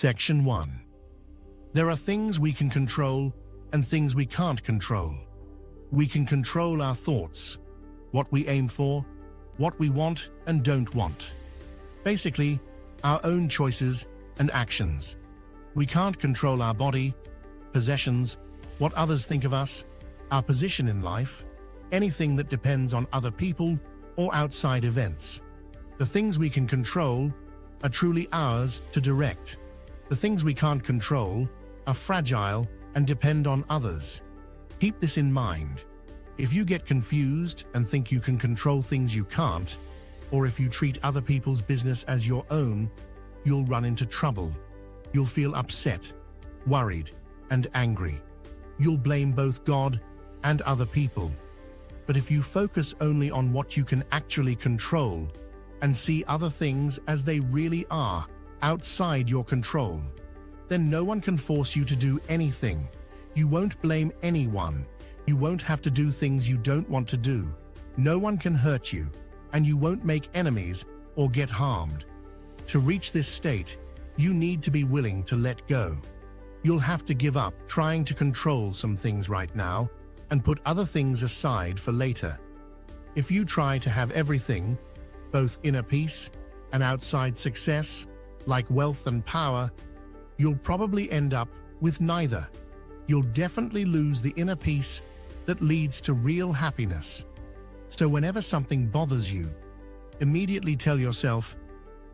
Section 1. There are things we can control and things we can't control. We can control our thoughts, what we aim for, what we want and don't want. Basically, our own choices and actions. We can't control our body, possessions, what others think of us, our position in life, anything that depends on other people or outside events. The things we can control are truly ours to direct. The things we can't control are fragile and depend on others. Keep this in mind. If you get confused and think you can control things you can't, or if you treat other people's business as your own, you'll run into trouble. You'll feel upset, worried, and angry. You'll blame both God and other people. But if you focus only on what you can actually control and see other things as they really are, outside your control, then no one can force you to do anything. You won't blame anyone. You won't have to do things you don't want to do. No one can hurt you, and you won't make enemies or get harmed. To reach this state, you need to be willing to let go. You'll have to give up trying to control some things right now and put other things aside for later. If you try to have everything, both inner peace and outside success, like wealth and power, you'll probably end up with neither. You'll definitely lose the inner peace that leads to real happiness. So whenever something bothers you, immediately tell yourself,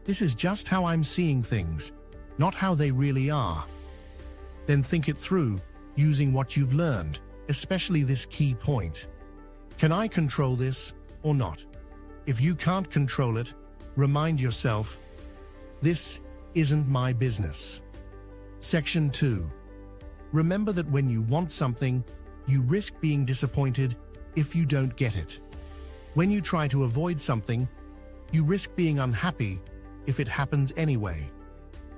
this is just how I'm seeing things, not how they really are. Then think it through using what you've learned, especially this key point. Can I control this or not? If you can't control it, remind yourself, this isn't my business. Section 2. Remember that when you want something, you risk being disappointed if you don't get it. When you try to avoid something, you risk being unhappy if it happens anyway.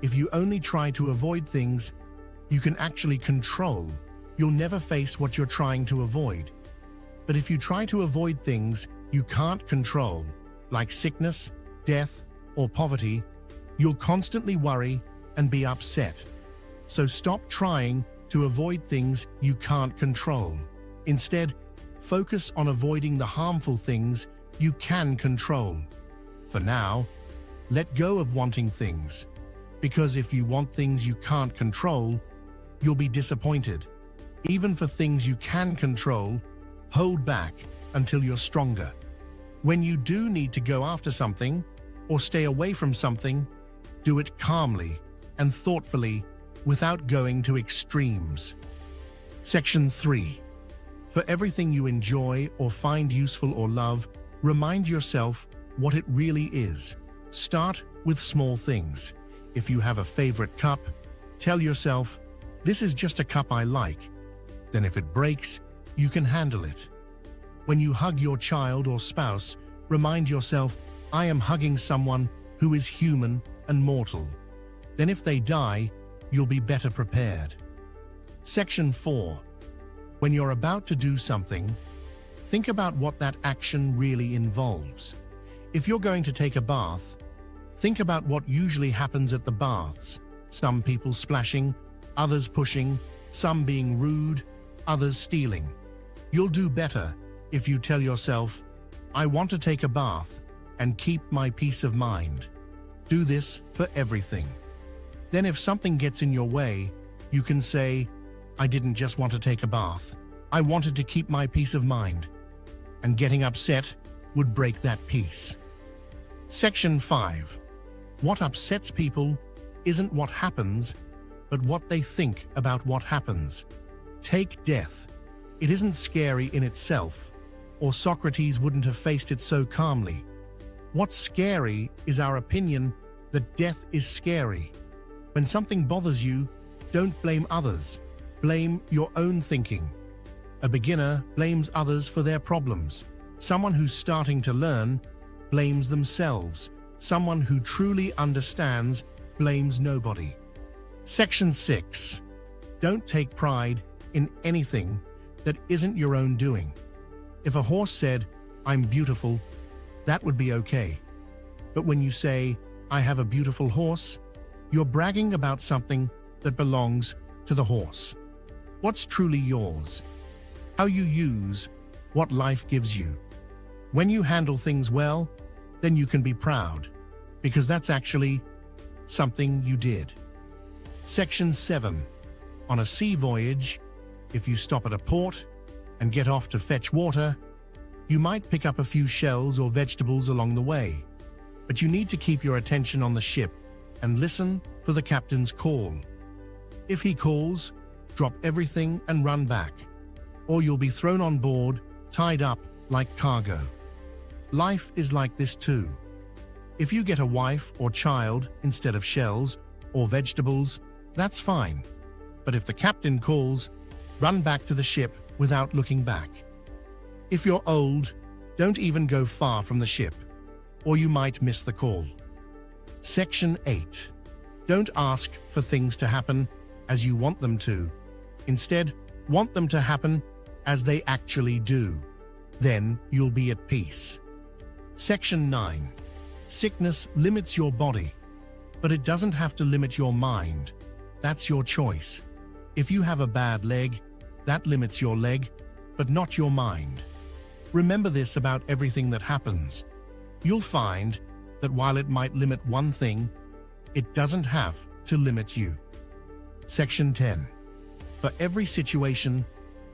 If you only try to avoid things you can actually control, you'll never face what you're trying to avoid. But if you try to avoid things you can't control, like sickness, death, or poverty, you'll constantly worry and be upset. So stop trying to avoid things you can't control. Instead, focus on avoiding the harmful things you can control. For now, let go of wanting things, because if you want things you can't control, you'll be disappointed. Even for things you can control, hold back until you're stronger. When you do need to go after something or stay away from something, do it calmly and thoughtfully without going to extremes. Section 3. For everything you enjoy or find useful or love, remind yourself what it really is. Start with small things. If you have a favorite cup, tell yourself, this is just a cup I like. Then if it breaks, you can handle it. When you hug your child or spouse, remind yourself, I am hugging someone who is human and mortal. Then if they die, you'll be better prepared. Section 4. When you're about to do something, think about what that action really involves. If you're going to take a bath, think about what usually happens at the baths. Some people splashing, others pushing, some being rude, others stealing. You'll do better if you tell yourself, I want to take a bath and keep my peace of mind. Do this for everything. Then if something gets in your way, you can say, I didn't just want to take a bath. I wanted to keep my peace of mind. And getting upset would break that peace. Section 5. What upsets people isn't what happens, but what they think about what happens. Take death. It isn't scary in itself, or Socrates wouldn't have faced it so calmly. What's scary is our opinion that death is scary. When something bothers you, don't blame others. Blame your own thinking. A beginner blames others for their problems. Someone who's starting to learn blames themselves. Someone who truly understands blames nobody. Section 6. Don't take pride in anything that isn't your own doing. If a horse said, I'm beautiful, that would be okay. But when you say, I have a beautiful horse, You're bragging about something that belongs to the horse. What's truly yours? How you use what life gives you. When you handle things well, then you can be proud, because that's actually something you did. Section 7. On a sea voyage, if you stop at a port and get off to fetch water, you might pick up a few shells or vegetables along the way, but you need to keep your attention on the ship and listen for the captain's call. If he calls, drop everything and run back, or you'll be thrown on board, tied up like cargo. Life is like this too. If you get a wife or child instead of shells or vegetables, that's fine. But if the captain calls, run back to the ship without looking back. If you're old, don't even go far from the ship, or you might miss the call. Section 8. Don't ask for things to happen as you want them to. Instead, want them to happen as they actually do. Then you'll be at peace. Section 9. Sickness limits your body, but it doesn't have to limit your mind. That's your choice. If you have a bad leg, that limits your leg, but not your mind. Remember this about everything that happens. You'll find that while it might limit one thing, it doesn't have to limit you. Section 10. For every situation,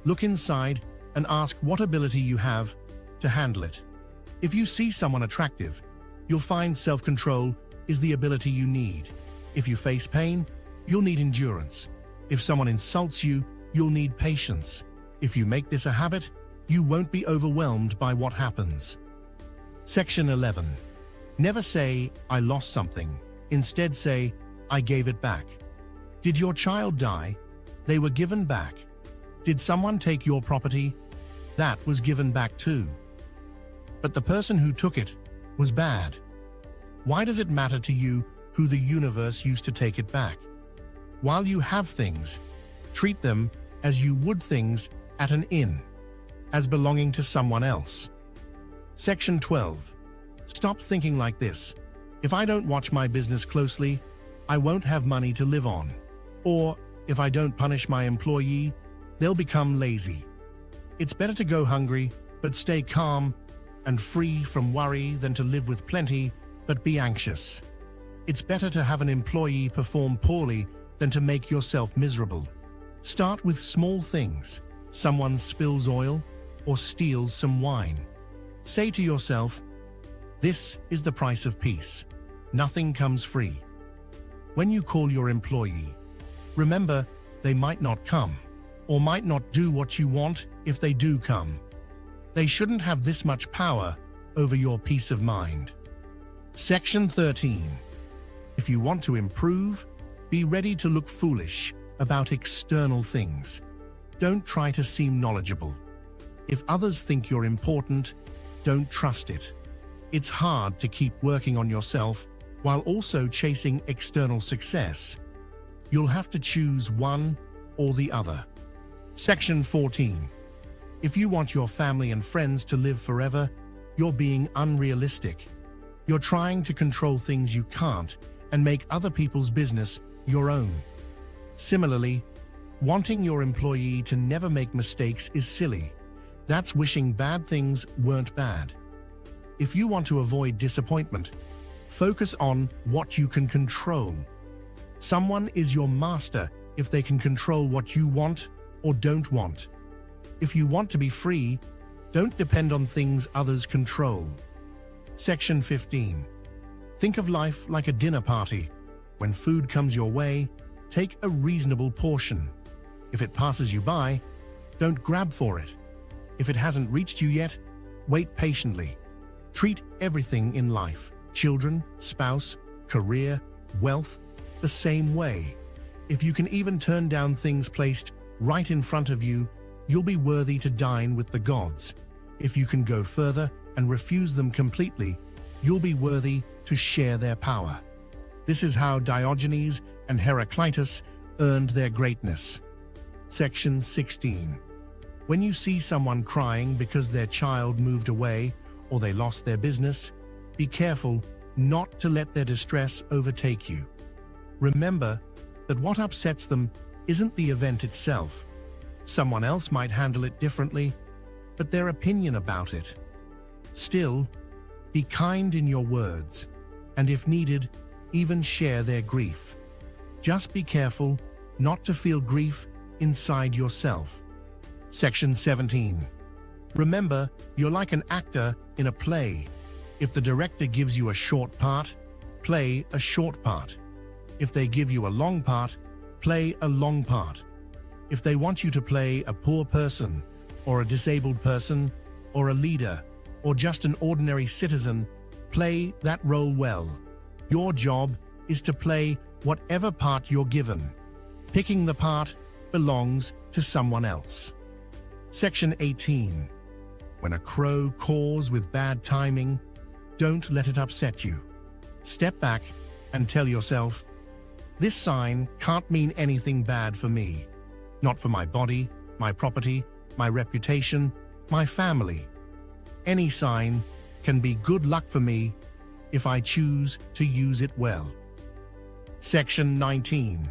look inside and ask what ability you have to handle it. If you see someone attractive, you'll find self-control is the ability you need. If you face pain, you'll need endurance. If someone insults you, you'll need patience. If you make this a habit, you won't be overwhelmed by what happens. Section 11. Never say, I lost something. Instead say, I gave it back. Did your child die? They were given back. Did someone take your property? That was given back too. But the person who took it was bad. Why does it matter to you who the universe used to take it back? While you have things, treat them as you would things at an inn, as belonging to someone else. Section 12. Stop thinking like this. If I don't watch my business closely, I won't have money to live on. Or, if I don't punish my employee, they'll become lazy. It's better to go hungry, but stay calm and free from worry than to live with plenty, but be anxious. It's better to have an employee perform poorly than to make yourself miserable. Start with small things. Someone spills oil or steals some wine. Say to yourself, this is the price of peace. Nothing comes free. When you call your employee, remember they might not come, or might not do what you want if they do come. They shouldn't have this much power over your peace of mind. Section 13. If you want to improve, be ready to look foolish about external things. Don't try to seem knowledgeable. If others think you're important, don't trust it. It's hard to keep working on yourself while also chasing external success. You'll have to choose one or the other. Section 14. If you want your family and friends to live forever, you're being unrealistic. You're trying to control things you can't and make other people's business your own. Similarly, wanting your employee to never make mistakes is silly. That's wishing bad things weren't bad. If you want to avoid disappointment, focus on what you can control. Someone is your master if they can control what you want or don't want. If you want to be free, don't depend on things others control. Section 15. Think of life like a dinner party. When food comes your way, take a reasonable portion. If it passes you by, don't grab for it. If it hasn't reached you yet, wait patiently. Treat everything in life, children, spouse, career, wealth, the same way. If you can even turn down things placed right in front of you, you'll be worthy to dine with the gods. If you can go further and refuse them completely, you'll be worthy to share their power. This is how Diogenes and Heraclitus earned their greatness. Section 16. When you see someone crying because their child moved away or they lost their business, be careful not to let their distress overtake you. Remember that what upsets them isn't the event itself. Someone else might handle it differently, but their opinion about it. Still, be kind in your words, and if needed, even share their grief. Just be careful not to feel grief inside yourself. Section 17. Remember, you're like an actor in a play. If the director gives you a short part, play a short part. If they give you a long part, play a long part. If they want you to play a poor person, or a disabled person, or a leader, or just an ordinary citizen, play that role well. Your job is to play whatever part you're given. Picking the part belongs to someone else. Section 18. When a crow caws with bad timing, don't let it upset you. Step back and tell yourself, this sign can't mean anything bad for me. Not for my body, my property, my reputation, my family. Any sign can be good luck for me if I choose to use it well. Section 19.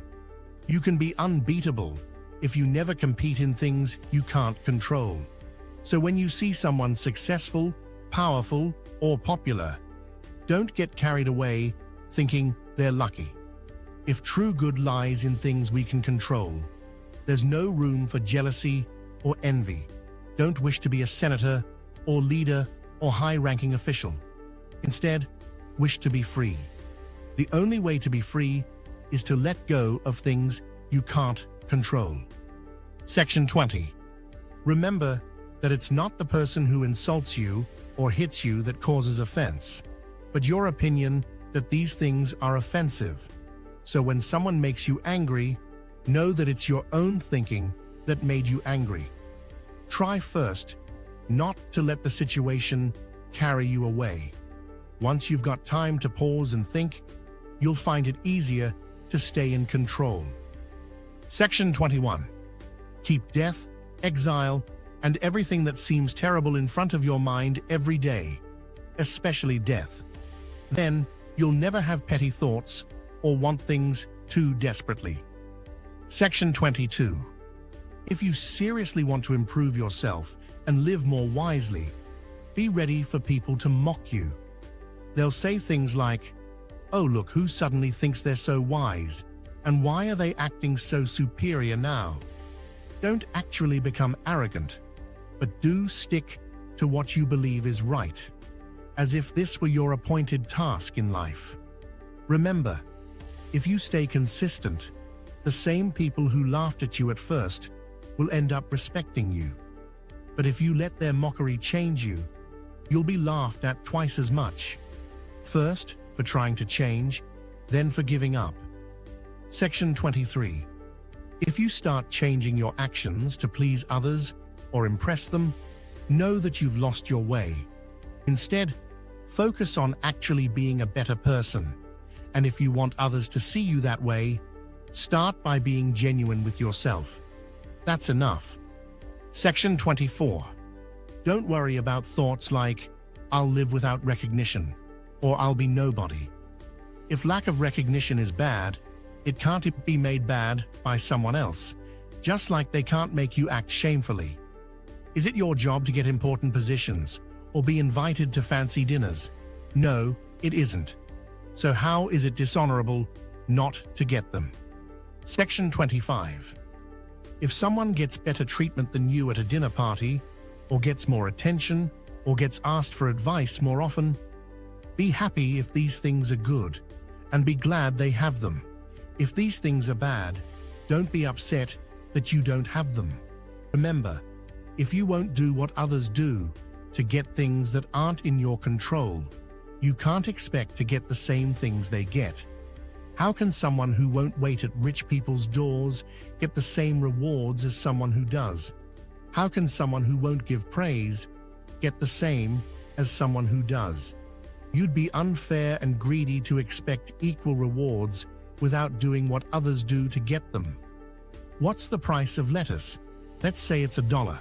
You can be unbeatable if you never compete in things you can't control. So when you see someone successful, powerful, or popular, don't get carried away thinking they're lucky. If true good lies in things we can control, there's no room for jealousy or envy. Don't wish to be a senator or leader or high-ranking official. Instead, wish to be free. The only way to be free is to let go of things you can't control. Section 20. Remember that it's not the person who insults you or hits you that causes offense, but your opinion that these things are offensive. So when someone makes you angry, know that it's your own thinking that made you angry. Try first not to let the situation carry you away. Once you've got time to pause and think, you'll find it easier to stay in control. Section 21. Keep death, exile, and everything that seems terrible in front of your mind every day, especially death. Then you'll never have petty thoughts or want things too desperately. Section 22. If you seriously want to improve yourself and live more wisely, be ready for people to mock you. They'll say things like, "Oh, look who suddenly thinks they're so wise, and why are they acting so superior now?" Don't actually become arrogant, but do stick to what you believe is right, as if this were your appointed task in life. Remember, if you stay consistent, the same people who laughed at you at first will end up respecting you. But if you let their mockery change you, you'll be laughed at twice as much. First, for trying to change, then for giving up. Section 23. If you start changing your actions to please others or impress them, know that you've lost your way. Instead, focus on actually being a better person. And if you want others to see you that way, start by being genuine with yourself. That's enough. Section 24. Don't worry about thoughts like, "I'll live without recognition," or "I'll be nobody." If lack of recognition is bad, it can't be made bad by someone else, just like they can't make you act shamefully. Is it your job to get important positions or be invited to fancy dinners? No, it isn't. So how is it dishonorable not to get them? Section 25. If someone gets better treatment than you at a dinner party, or gets more attention, or gets asked for advice more often, be happy if these things are good, and be glad they have them. If these things are bad, don't be upset that you don't have them. Remember, if you won't do what others do to get things that aren't in your control, you can't expect to get the same things they get. How can someone who won't wait at rich people's doors get the same rewards as someone who does? How can someone who won't give praise get the same as someone who does? You'd be unfair and greedy to expect equal rewards without doing what others do to get them. What's the price of lettuce? Let's say it's $1.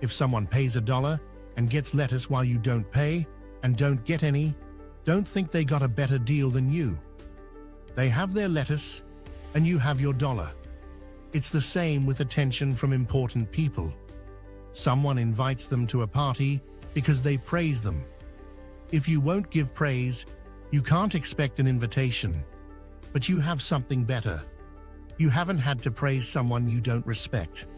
If someone pays $1 and gets lettuce while you don't pay and don't get any, don't think they got a better deal than you. They have their lettuce, and you have your dollar. It's the same with attention from important people. Someone invites them to a party because they praise them. If you won't give praise, you can't expect an invitation. But you have something better. You haven't had to praise someone you don't respect.